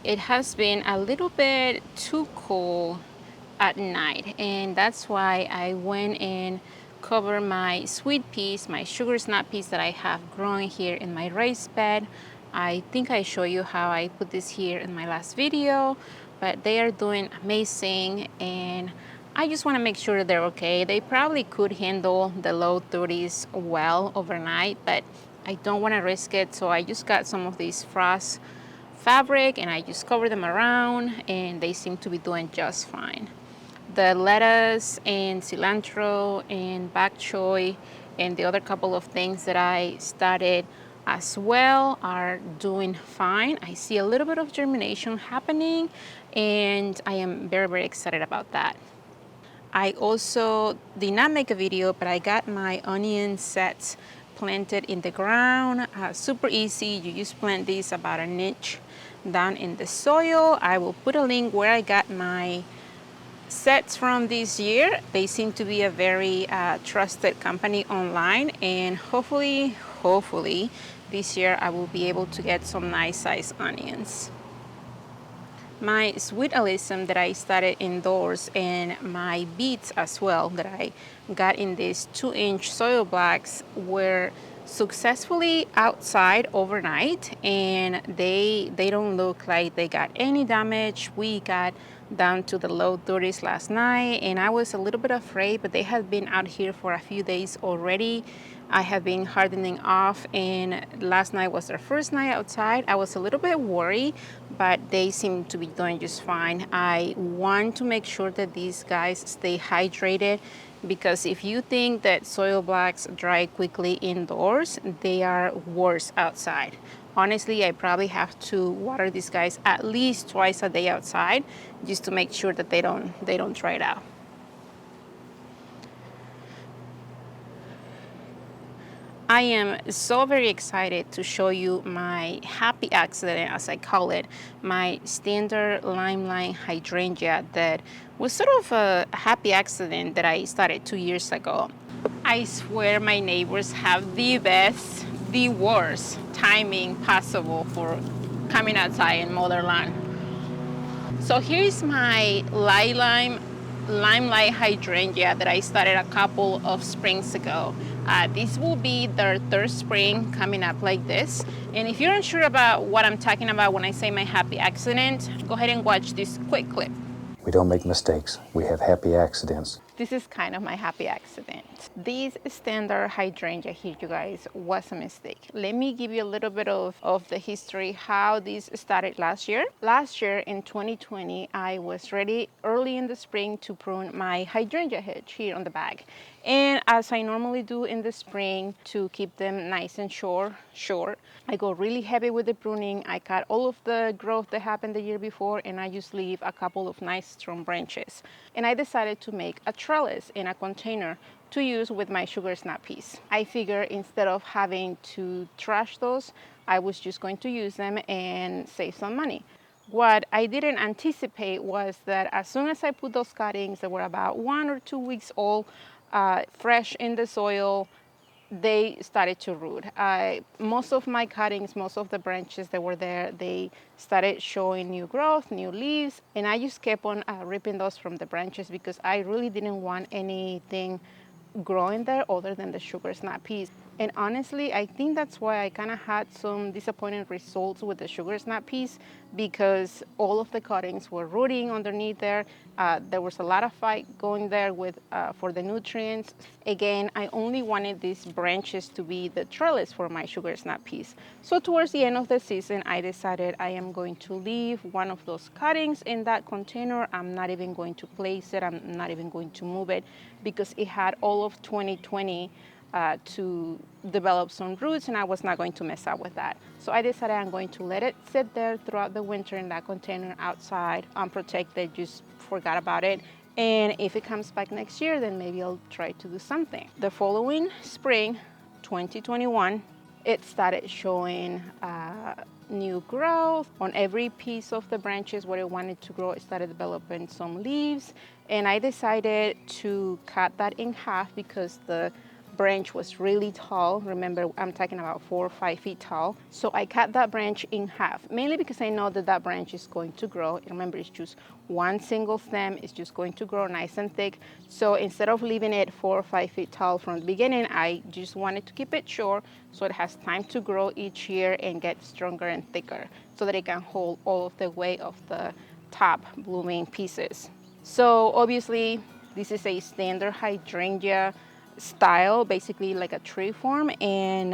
It has been a little bit too cold at night, and that's why I went and covered my sweet peas, my sugar snap peas that I have growing here in my raised bed. I think I show you how I put this here in my last video, but they are doing amazing, and I just want to make sure that they're okay. They probably could handle the low 30s well overnight, but I don't want to risk it, so I just got some of these frost fabric and I just cover them around, and they seem to be doing just fine. The lettuce and cilantro and bok choy and the other couple of things that I started as well are doing fine. I see a little bit of germination happening, and I am very, very excited about that. I also did not make a video, but I got my onion sets planted in the ground. Super easy. You just plant these about an inch down in the soil. I will put a link where I got my sets from this year. They seem to be a very trusted company online, and hopefully this year I will be able to get some nice size onions. My sweet alyssum that I started indoors, and my beets as well that I got in these 2-inch soil blocks, were successfully outside overnight, and they don't look like they got any damage. We got down to the low 30s last night, and I was a little bit afraid, but they had been out here for a few days already. I have been hardening off, and last night was their first night outside. I was a little bit worried, but they seem to be doing just fine. I want to make sure that these guys stay hydrated, because if you think that soil blocks dry quickly indoors, they are worse outside. Honestly, I probably have to water these guys at least twice a day outside, just to make sure that they don't dry it out. I am so very excited to show you my happy accident, as I call it, my standard limelight hydrangea that was sort of a happy accident that I started 2 years ago. I swear my neighbors have the best, the worst timing possible for coming outside and mow their lawn. So here's my limelight hydrangea that I started a couple of springs ago. This will be their third spring coming up like this. And if you're unsure about what I'm talking about when I say my happy accident, go ahead and watch this quick clip. We don't make mistakes. We have happy accidents. This is kind of my happy accident. This standard hydrangea here, you guys, was a mistake. Let me give you a little bit of the history, how this started last year. Last year in 2020, I was ready early in the spring to prune my hydrangea hedge here on the back. And as I normally do in the spring to keep them nice and short, I go really heavy with the pruning. I cut all of the growth that happened the year before, and I just leave a couple of nice strong branches. And I decided to make a trellis in a container to use with my sugar snap peas. I figured instead of having to trash those, I was just going to use them and save some money. What I didn't anticipate was that as soon as I put those cuttings that were about 1 or 2 weeks old, fresh in the soil, they started to root. Most of my cuttings, most of the branches that were there, they started showing new growth, new leaves, and I just kept on ripping those from the branches because I really didn't want anything growing there other than the sugar snap peas. And honestly, I think that's why I kind of had some disappointing results with the sugar snap peas, because all of the cuttings were rooting underneath there. There was a lot of fight going there with for the nutrients. Again, I only wanted these branches to be the trellis for my sugar snap peas. So towards the end of the season, I decided I am going to leave one of those cuttings in that container. I'm not even going to place it. I'm not even going to move it, because it had all of 2020 to develop some roots, and I was not going to mess up with that. So I decided I'm going to let it sit there throughout the winter in that container outside, unprotected, just forgot about it. And if it comes back next year, then maybe I'll try to do something. The following spring, 2021, it started showing new growth on every piece of the branches where it wanted to grow. It started developing some leaves, and I decided to cut that in half because the branch was really tall. Remember, I'm talking about 4 or 5 feet tall. So I cut that branch in half, mainly because I know that that branch is going to grow. And remember, it's just one single stem. It's just going to grow nice and thick. So instead of leaving it 4 or 5 feet tall from the beginning, I just wanted to keep it short so it has time to grow each year and get stronger and thicker so that it can hold all of the weight of the top blooming pieces. So obviously, this is a standard hydrangea style, basically like a tree form, and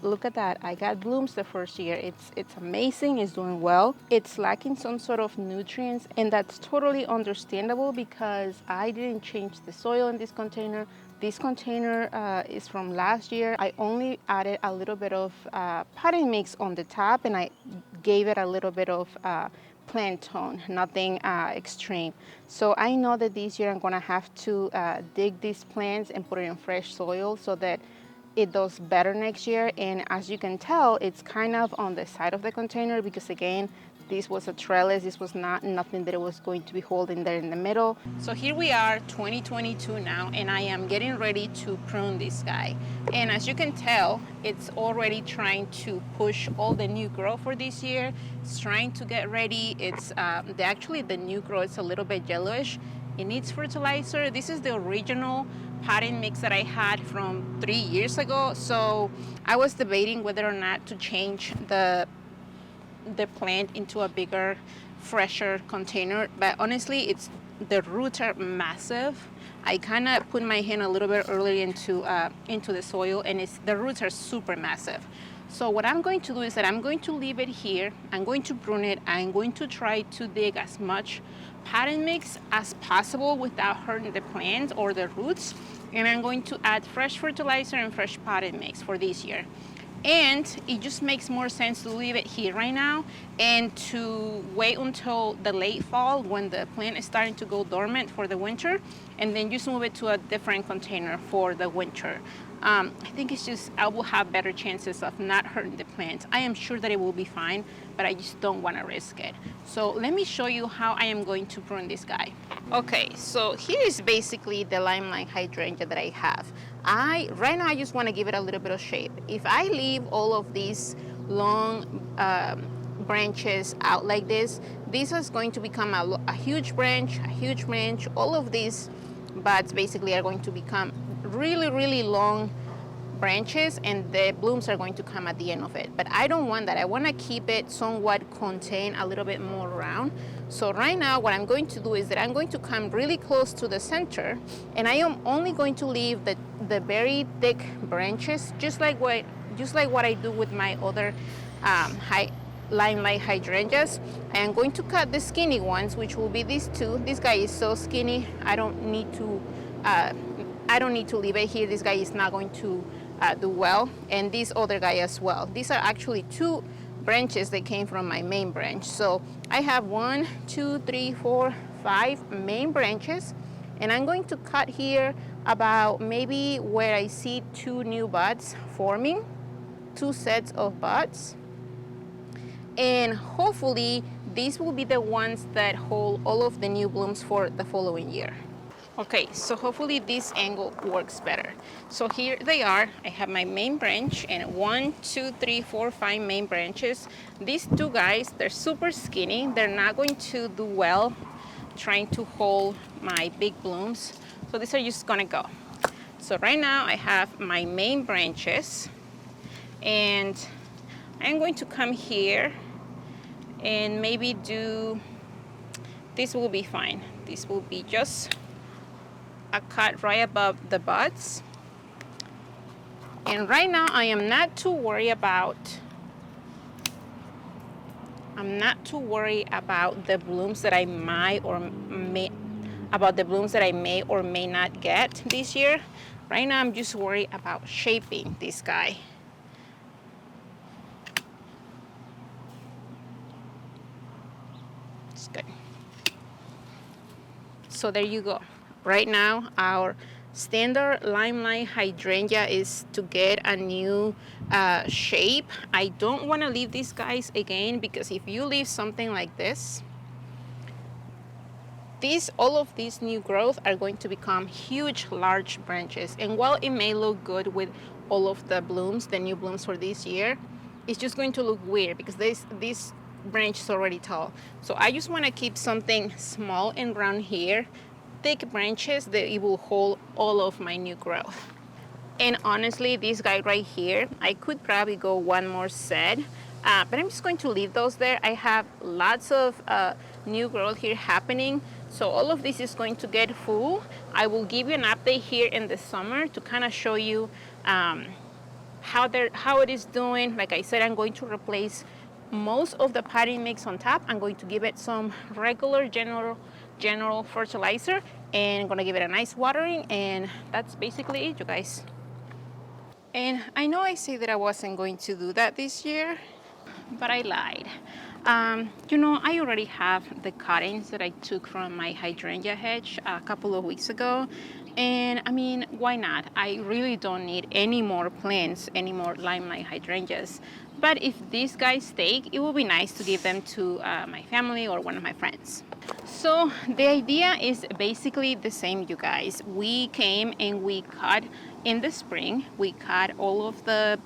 look at that, I got blooms the first year. It's amazing, it's doing well. It's lacking some sort of nutrients, and that's totally understandable because I didn't change the soil in this container. This container is from last year. I only added a little bit of potting mix on the top, and I gave it a little bit of plant tone, nothing extreme. So I know that this year I'm gonna have to dig these plants and put it in fresh soil so that it does better next year. And as you can tell, it's kind of on the side of the container because again, this was a trellis. This was not nothing that it was going to be holding there in the middle. So here we are, 2022 now, and I am getting ready to prune this guy. And as you can tell, it's already trying to push all the new growth for this year. It's trying to get ready. It's actually the new growth is a little bit yellowish. It needs fertilizer. This is the original potting mix that I had from 3 years ago. So I was debating whether or not to change the plant into a bigger, fresher container, but honestly, the roots are massive. I kind of put my hand a little bit early into the soil, and the roots are super massive. So what I'm going to do is that I'm going to leave it here. I'm going to prune it. I'm going to try to dig as much potting mix as possible without hurting the plant or the roots, and I'm going to add fresh fertilizer and fresh potting mix for this year. And it just makes more sense to leave it here right now and to wait until the late fall when the plant is starting to go dormant for the winter, and then just move it to a different container for the winter. I think I will have better chances of not hurting the plant. I am sure that it will be fine, but I just don't want to risk it. So let me show you how I am going to prune this guy. Okay, so here is basically the limelight hydrangea that I have. Right now I just want to give it a little bit of shape. If I leave all of these long branches out like this is going to become a huge branch, all of these buds basically are going to become really, really long branches, and the blooms are going to come at the end of it. But I don't want that. I want to keep it somewhat contained, a little bit more round. So right now what I'm going to do is that I'm going to come really close to the center, and I am only going to leave the very thick branches, just like what I do with my other limelight hydrangeas. I am going to cut the skinny ones, which will be these two. This guy is so skinny, I don't need to leave it here. This guy is not going to do well, and this other guy as well. These are actually two branches that came from my main branch. So I have 1, 2, 3, 4, 5 main branches, and I'm going to cut here about maybe where I see 2 new buds forming, 2 sets of buds, and hopefully these will be the ones that hold all of the new blooms for the following year. Okay, so hopefully this angle works better. So here they are. I have my main branch, and 1, 2, 3, 4, 5 main branches. These 2 guys, they're super skinny. They're not going to do well trying to hold my big blooms. So these are just gonna go. So right now I have my main branches, and I'm going to come here and maybe this will be fine. This will be just a cut right above the buds. And right now I am not too worried about the blooms that I may or may not get this year. Right now I'm just worried about shaping this guy. It's good. So there you go. Right now, our standard limelight hydrangea is to get a new shape. I don't want to leave these guys again, because if you leave something like this all of these new growth are going to become huge, large branches. And while it may look good with all of the blooms, the new blooms for this year, it's just going to look weird because this branch is already tall. So I just want to keep something small and round here, thick branches that it will hold all of my new growth. And honestly, this guy right here, I could probably go one more set, but I'm just going to leave those there. I have lots of new growth here happening, so all of this is going to get full. I will give you an update here in the summer to kind of show you how it is doing. Like I said, I'm going to replace most of the potting mix on top. I'm going to give it some regular general fertilizer, and I'm going to give it a nice watering, and that's basically it, you guys. And I know I said that I wasn't going to do that this year, but I lied. You know, I already have the cuttings that I took from my hydrangea hedge a couple of weeks ago. And I mean, why not? I really don't need any more plants, any more limelight hydrangeas. But if these guys take, it will be nice to give them to my family or one of my friends. So the idea is basically the same, you guys. We came and we cut in the spring, we cut all of the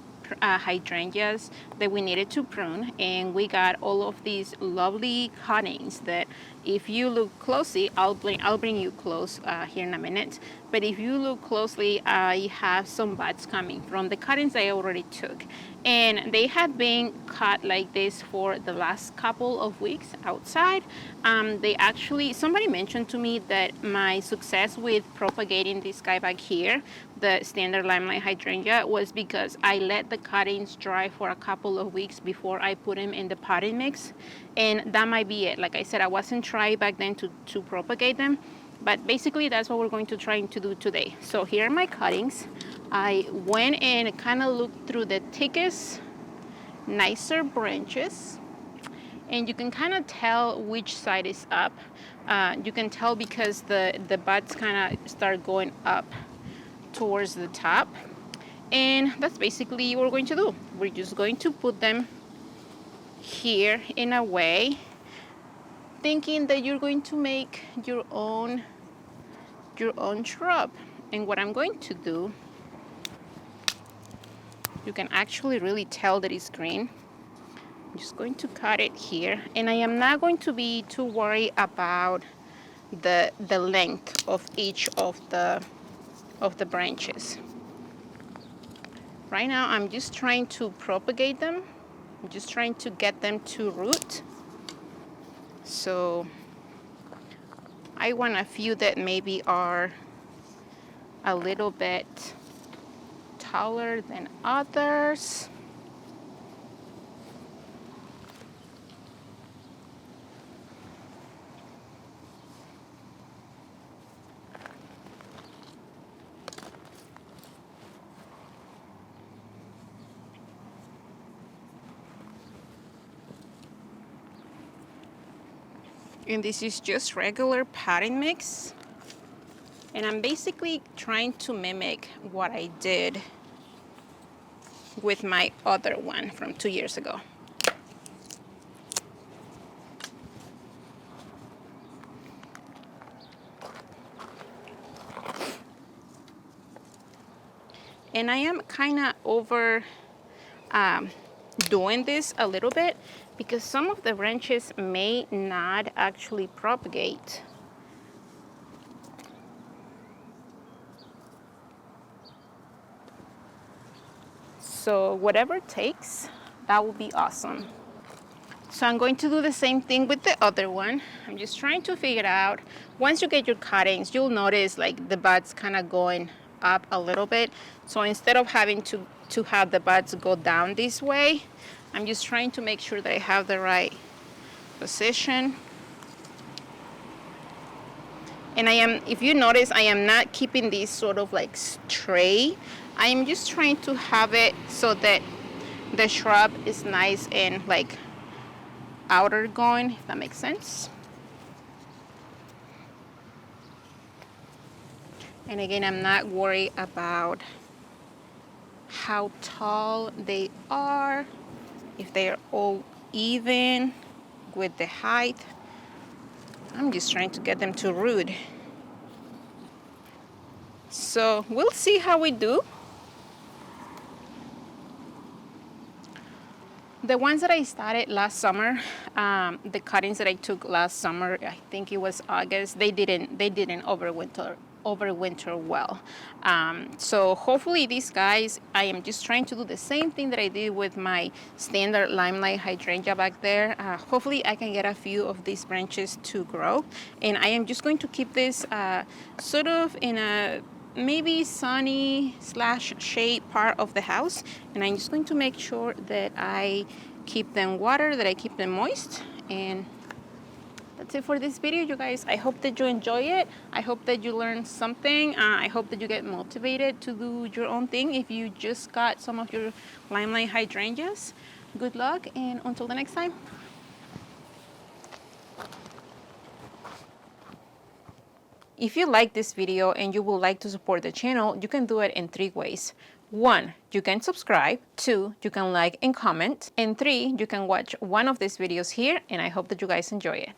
hydrangeas that we needed to prune, and we got all of these lovely cuttings that if you look closely, I'll bring you close here in a minute, but if you look closely, I have some buds coming from the cuttings I already took, and they had been cut like this for the last couple of weeks outside. Somebody mentioned to me that my success with propagating this guy back here, the standard limelight hydrangea, was because I let the cuttings dry for a couple of weeks before I put them in the potting mix, and that might be it. Like I said, I wasn't trying back then to propagate them, but basically that's what we're going to try to do today. So here are my cuttings. I went and kind of looked through the thickest, nicer branches, and you can kind of tell which side is up. You can tell because the buds kind of start going up towards the top, and that's basically what we're going to do. We're just going to put them here in a way, thinking that you're going to make your own shrub. And what I'm going to do, you can actually really tell that it's green. I'm just going to cut it here, and I am not going to be too worried about the length of each of the branches. Right now I'm just trying to propagate them. I'm just trying to get them to root. So I want a few that maybe are a little bit taller than others. And this is just regular potting mix. And I'm basically trying to mimic what I did with my other one from 2 years ago. And I am kind of over doing this a little bit because some of the branches may not actually propagate. So whatever it takes, that will be awesome. So I'm going to do the same thing with the other one. I'm just trying to figure out, once you get your cuttings, you'll notice like the buds kind of going up a little bit. So instead of having to have the buds go down this way, I'm just trying to make sure that I have the right position. And if you notice, I am not keeping these sort of like straight. I am just trying to have it so that the shrub is nice and like outer going, if that makes sense. And again, I'm not worried about how tall they are, if they are all even with the height. I'm just trying to get them to root. So we'll see how we do. The ones that I started last summer, the cuttings that I took last summer, I think it was August, they didn't overwinter well. So hopefully these guys, I am just trying to do the same thing that I did with my standard limelight hydrangea back there. Hopefully I can get a few of these branches to grow, and I am just going to keep this sort of in a maybe sunny slash shade part of the house, and I'm just going to make sure that I keep them watered, that I keep them moist. And that's it for this video, you guys. I hope that you enjoy it. I hope that you learn something. I hope that you get motivated to do your own thing if you just got some of your limelight hydrangeas. Good luck, and until the next time. If you like this video and you would like to support the channel, you can do it in 3 ways. 1, you can subscribe. 2, you can like and comment. And 3, you can watch one of these videos here, and I hope that you guys enjoy it.